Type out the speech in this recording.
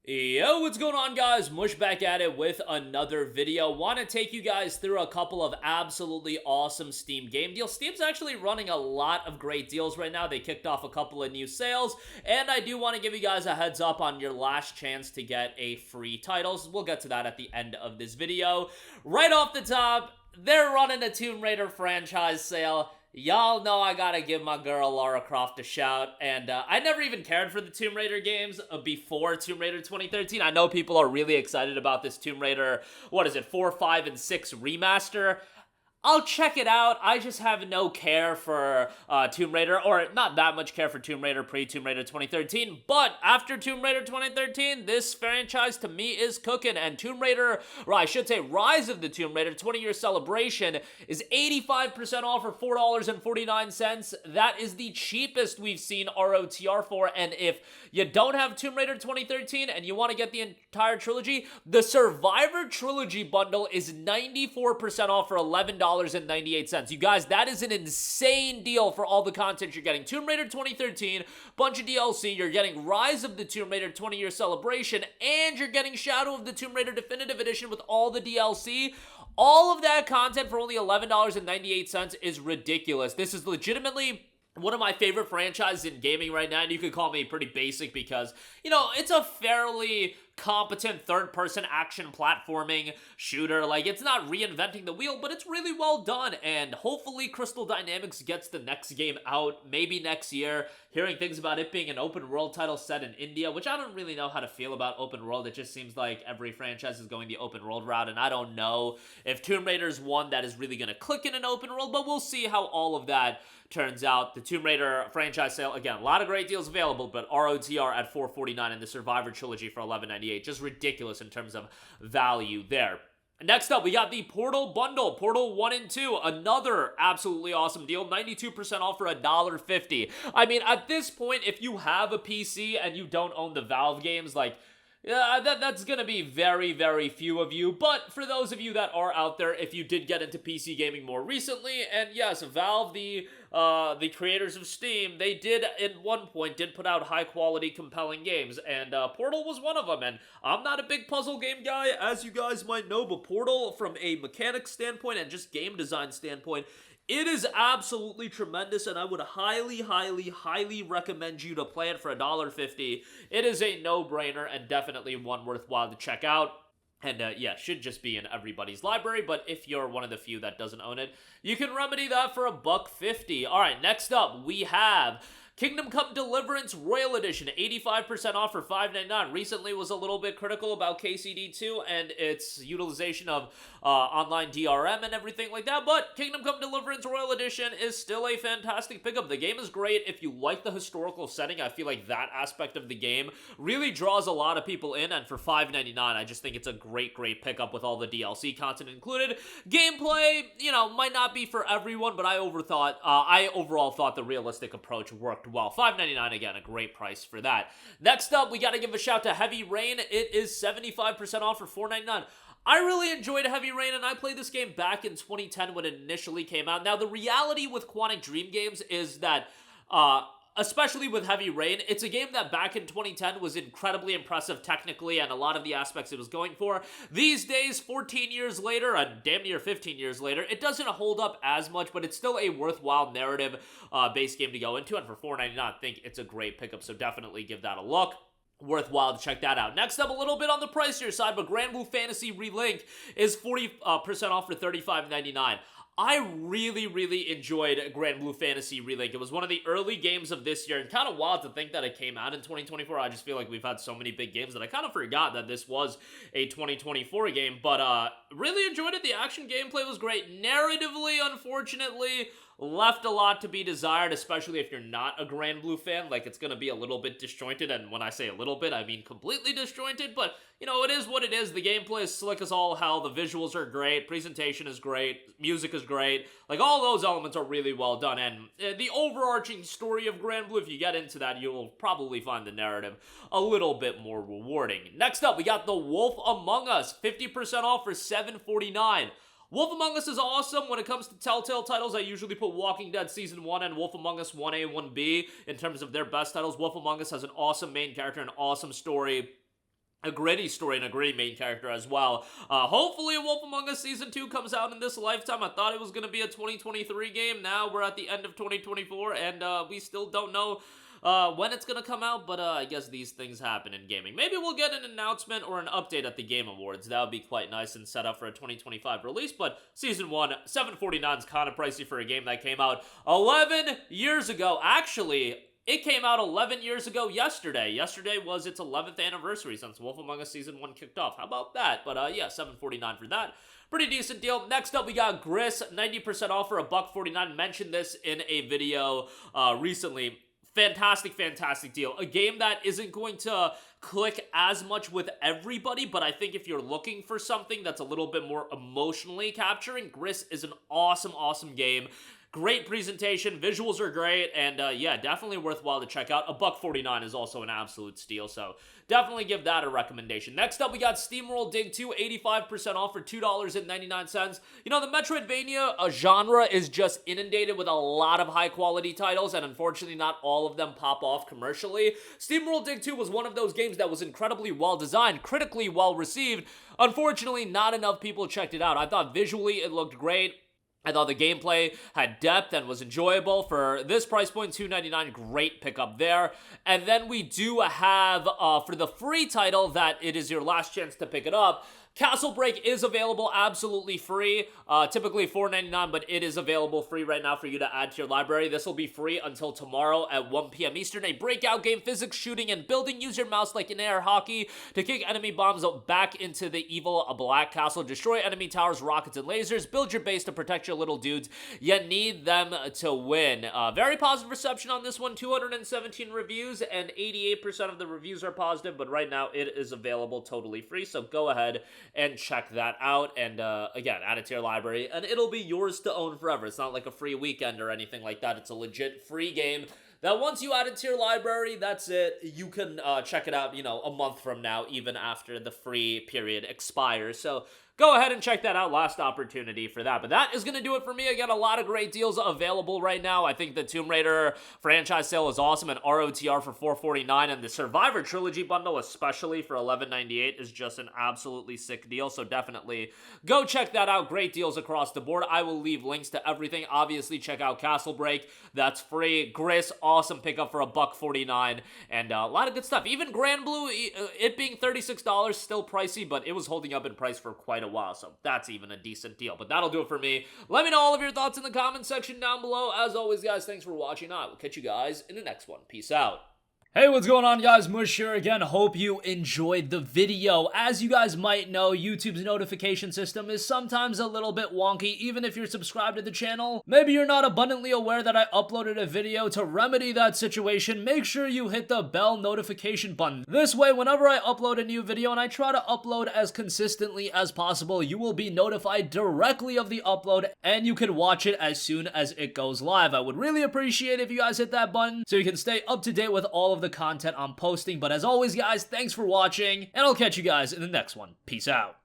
Yo, what's going on, guys? Mush back at it with another video. Want to take you guys through a couple of absolutely awesome Steam game deals. Steam's actually running a lot of great deals right now. They kicked off a couple of new sales, and I do want to give you guys a heads up on your last chance to get a free titles. We'll get to that at the end of this video. Right off the top, they're running a Tomb Raider franchise sale. Y'all know I gotta give my girl Lara Croft a shout, and I never even cared for the Tomb Raider games before Tomb Raider 2013. I know people are really excited about this Tomb Raider, 4, 5, and 6 remaster. I'll check it out. I just have no care for Tomb Raider, or not that much care for Tomb Raider pre-Tomb Raider 2013, but after Tomb Raider 2013, this franchise to me is cooking, and Tomb Raider, or I should say Rise of the Tomb Raider 20-year celebration is 85% off for $4.49. That is the cheapest we've seen ROTR for, and if you don't have Tomb Raider 2013 and you want to get the entire trilogy, the Survivor Trilogy bundle is 94% off for $11.98. You guys, that is an insane deal for all the content you're getting. Tomb Raider 2013, bunch of DLC, you're getting Rise of the Tomb Raider 20-year celebration, and you're getting Shadow of the Tomb Raider Definitive Edition with all the DLC. All of that content for only $11.98 is ridiculous. This is legitimately one of my favorite franchises in gaming right now, and you could call me pretty basic because, it's a fairly competent third-person action platforming shooter. Like, it's not reinventing the wheel, but it's really well done, and hopefully Crystal Dynamics gets the next game out, maybe next year. Hearing things about it being an open-world title set in India, which I don't really know how to feel about open-world. It just seems like every franchise is going the open-world route, and I don't know if Tomb Raider is one that is really going to click in an open world, but we'll see how all of that turns out. The Tomb Raider franchise sale, again, a lot of great deals available, but ROTR at $4.49 and the Survivor Trilogy for $11.98. Just ridiculous in terms of value there. Next up, we got the Portal Bundle, Portal 1 and 2, another absolutely awesome deal, 92% off for $1.50. I mean, at this point, if you have a PC and you don't own the Valve games, that's gonna be very, very few of you, but for those of you that are out there, if you did get into PC gaming more recently, and yes, Valve, the creators of Steam, they did at one point put out high-quality, compelling games, and Portal was one of them, and I'm not a big puzzle game guy, as you guys might know, but Portal, from a mechanics standpoint and just game design standpoint, it is absolutely tremendous, and I would highly, highly, highly recommend you to play it for $1.50. It is a no-brainer and definitely one worthwhile to check out. And should just be in everybody's library, but if you're one of the few that doesn't own it, you can remedy that for $1.50. All right, next up, we have Kingdom Come Deliverance Royal Edition, 85% off for $5.99. Recently was a little bit critical about KCD2 and its utilization of online DRM and everything like that, but Kingdom Come Deliverance Royal Edition is still a fantastic pickup. The game is great. If you like the historical setting, I feel like that aspect of the game really draws a lot of people in, and for $5.99, I just think it's a great, great pickup with all the DLC content included. Gameplay, might not be for everyone, but I overall thought the realistic approach worked well. $5.99, again, a great price for that. Next up, we gotta give a shout to Heavy Rain. It is 75% off for $4.99. I really enjoyed Heavy Rain, and I played this game back in 2010 when it initially came out. Now, the reality with Quantic Dream games is that, especially with Heavy Rain, it's a game that back in 2010 was incredibly impressive technically and a lot of the aspects it was going for. These days, 14 years later, and damn near 15 years later, it doesn't hold up as much, but it's still a worthwhile narrative-based game to go into, and for $4.99, I think it's a great pickup, so definitely give that a look. Worthwhile to check that out. Next up, a little bit on the pricier side, but Granblue Fantasy Relink is 40% off for $35.99. I really, really enjoyed Granblue Fantasy Relink. It was one of the early games of this year, and kind of wild to think that it came out in 2024. I just feel like we've had so many big games that I kind of forgot that this was a 2024 game, but really enjoyed it. The action gameplay was great. Narratively, unfortunately, left a lot to be desired, especially if you're not a Granblue fan. Like, it's gonna be a little bit disjointed, and when I say a little bit, I mean completely disjointed, but, it is what it is. The gameplay is slick as all hell, the visuals are great, presentation is great, music is great, like, all those elements are really well done, and the overarching story of Granblue, if you get into that, you'll probably find the narrative a little bit more rewarding. Next up, we got The Wolf Among Us, 50% off for $7.49. Wolf Among Us is awesome. When it comes to Telltale titles, I usually put Walking Dead Season 1 and Wolf Among Us 1A, 1B in terms of their best titles. Wolf Among Us has an awesome main character, an awesome story. a gritty story and a great main character as well. Hopefully Wolf Among Us Season 2 comes out in this lifetime. I thought it was going to be a 2023 game. Now we're at the end of 2024, and we still don't know when it's going to come out, but I guess these things happen in gaming. Maybe we'll get an announcement or an update at the Game Awards. That would be quite nice and set up for a 2025 release, but Season 1, $7.49 is kind of pricey for a game that came out 11 years ago. Actually, it came out 11 years ago yesterday. Yesterday was its 11th anniversary since Wolf Among Us Season 1 kicked off. How about that? But yeah, $7.49 for that. Pretty decent deal. Next up, we got GRIS, 90% off for $1.49. Mentioned this in a video recently. Fantastic, fantastic deal. A game that isn't going to click as much with everybody, but I think if you're looking for something that's a little bit more emotionally capturing, GRIS is an awesome, awesome game. Great presentation, visuals are great, and yeah, definitely worthwhile to check out. $1.49 is also an absolute steal, so definitely give that a recommendation. Next up, we got SteamWorld Dig 2, 85% off for $2.99. You know, the Metroidvania genre is just inundated with a lot of high-quality titles, and unfortunately, not all of them pop off commercially. SteamWorld Dig 2 was one of those games that was incredibly well-designed, critically well-received. Unfortunately, not enough people checked it out. I thought visually it looked great. I thought the gameplay had depth and was enjoyable. For this price point, $2.99, great pickup there. And then we do have, for the free title that it is your last chance to pick it up, Castle Break is available absolutely free, typically $4.99, but it is available free right now for you to add to your library. This will be free until tomorrow at 1 p.m. Eastern. A breakout game, physics, shooting, and building. Use your mouse like in air hockey to kick enemy bombs back into the evil Black Castle. Destroy enemy towers, rockets, and lasers. Build your base to protect your little dudes. You need them to win. Very positive reception on this one. 217 reviews, and 88% of the reviews are positive, but right now it is available totally free, so go ahead and check that out, and again, add it to your library, and it'll be yours to own forever. It's not like a free weekend or anything like that. It's a legit free game that once you add it to your library, that's it. You can check it out, you know, a month from now, even after the free period expires. So go ahead and check that out. Last opportunity for that. But that is going to do it for me. I got a lot of great deals available right now. I think the Tomb Raider franchise sale is awesome, and ROTR for $4.49, and the Survivor Trilogy bundle, especially for $11.98, is just an absolutely sick deal. So definitely go check that out. Great deals across the board. I will leave links to everything. Obviously, check out Castle Break. That's free. GRIS, awesome pickup for $1.49, and a lot of good stuff. Even Granblue, it being $36, still pricey, but it was holding up in price for quite a while, so that's even a decent deal. But that'll do it for me. Let me know all of your thoughts in the comment section down below. As always, guys, thanks for watching. I will catch you guys in the next one. Peace out. Hey, what's going on, guys? Mush here again. Hope you enjoyed the video. As you guys might know, YouTube's notification system is sometimes a little bit wonky, even if you're subscribed to the channel. Maybe you're not abundantly aware that I uploaded a video. To remedy that situation, make sure you hit the bell notification button. This way, whenever I upload a new video, and I try to upload as consistently as possible, you will be notified directly of the upload, and you can watch it as soon as it goes live. I would really appreciate if you guys hit that button so you can stay up to date with all of the content I'm posting. But as always, guys, thanks for watching, and I'll catch you guys in the next one. Peace out.